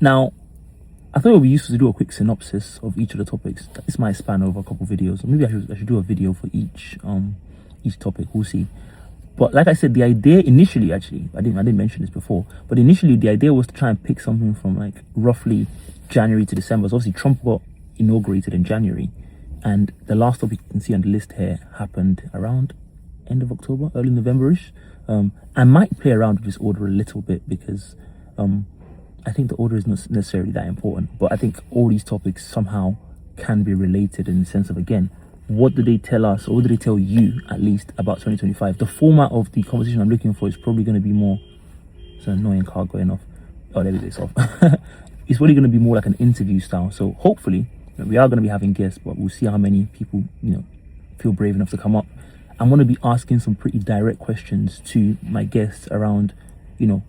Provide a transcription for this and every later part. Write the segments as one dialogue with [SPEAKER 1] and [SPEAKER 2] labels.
[SPEAKER 1] Now, I thought it would be useful to do a quick synopsis of each of the topics. This might span over a couple of videos. Maybe I should do a video for each topic. We'll see. But like I said, the idea initially, actually, I didn't mention this before, but initially the idea was to try and pick something from like roughly January to December. So obviously Trump got inaugurated in January, and the last topic you can see on the list here happened around end of October, early November-ish. I might play around with this order a little bit because I think the order is not necessarily that important, but I think all these topics somehow can be related in the sense of, again, what do they tell us, or what do they tell you at least about 2025? The format of the conversation I'm looking for is probably going to be more, it's an annoying car going off. Oh, there we go, it's off. It's really going to be more like an interview style. So hopefully, we are going to be having guests, but we'll see how many people, feel brave enough to come up. I'm going to be asking some pretty direct questions to my guests around,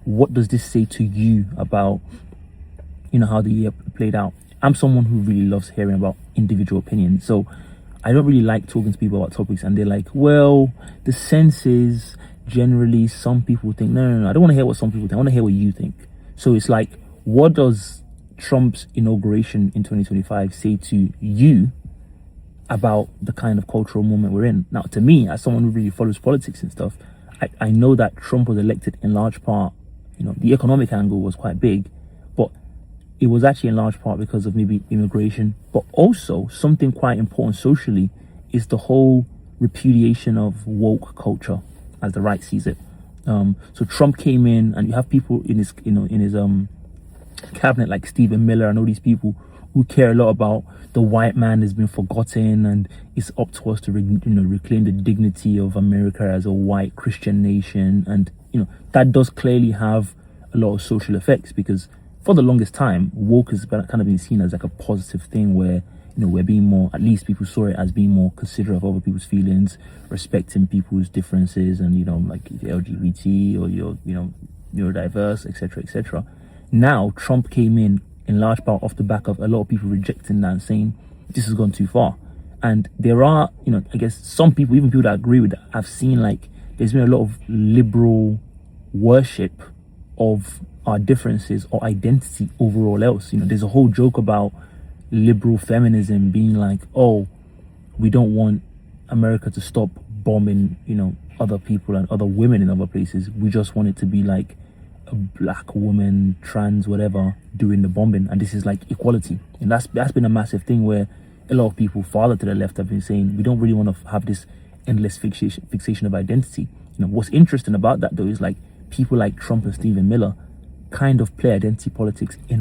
[SPEAKER 1] what does this say to you about, how the year played out? I'm someone who really loves hearing about individual opinions. So I don't really like talking to people about topics and they're like, well, the sense is generally some people think, no, I don't want to hear what some people think. I want to hear what you think. So it's like, what does Trump's inauguration in 2025 say to you about the kind of cultural moment we're in? Now, to me, as someone who really follows politics and stuff, I know that Trump was elected in large part, the economic angle was quite big, but it was actually in large part because of maybe immigration, but also something quite important socially is the whole repudiation of woke culture, as the right sees it. So Trump came in, and you have people in his, cabinet like Stephen Miller and all these people who care a lot about the white man has been forgotten, and it's up to us to reclaim the dignity of America as a white Christian nation. And that does clearly have a lot of social effects, because for the longest time woke has kind of been seen as like a positive thing where we're being more, at least people saw it as being more considerate of other people's feelings, respecting people's differences, and like the LGBT or you're neurodiverse, etc. Now Trump came in large part off the back of a lot of people rejecting that and saying this has gone too far. And there are, I guess some people, even people that agree with that, I've seen like there's been a lot of liberal worship of our differences or identity over all else. There's a whole joke about liberal feminism being like, oh, we don't want America to stop bombing, other people and other women in other places. We just want it to be like a black woman, trans, whatever, doing the bombing, and this is like equality. And that's been a massive thing where a lot of people farther to the left have been saying we don't really want to have this endless fixation of identity. What's interesting about that though is like people like Trump and Stephen Miller kind of play identity politics in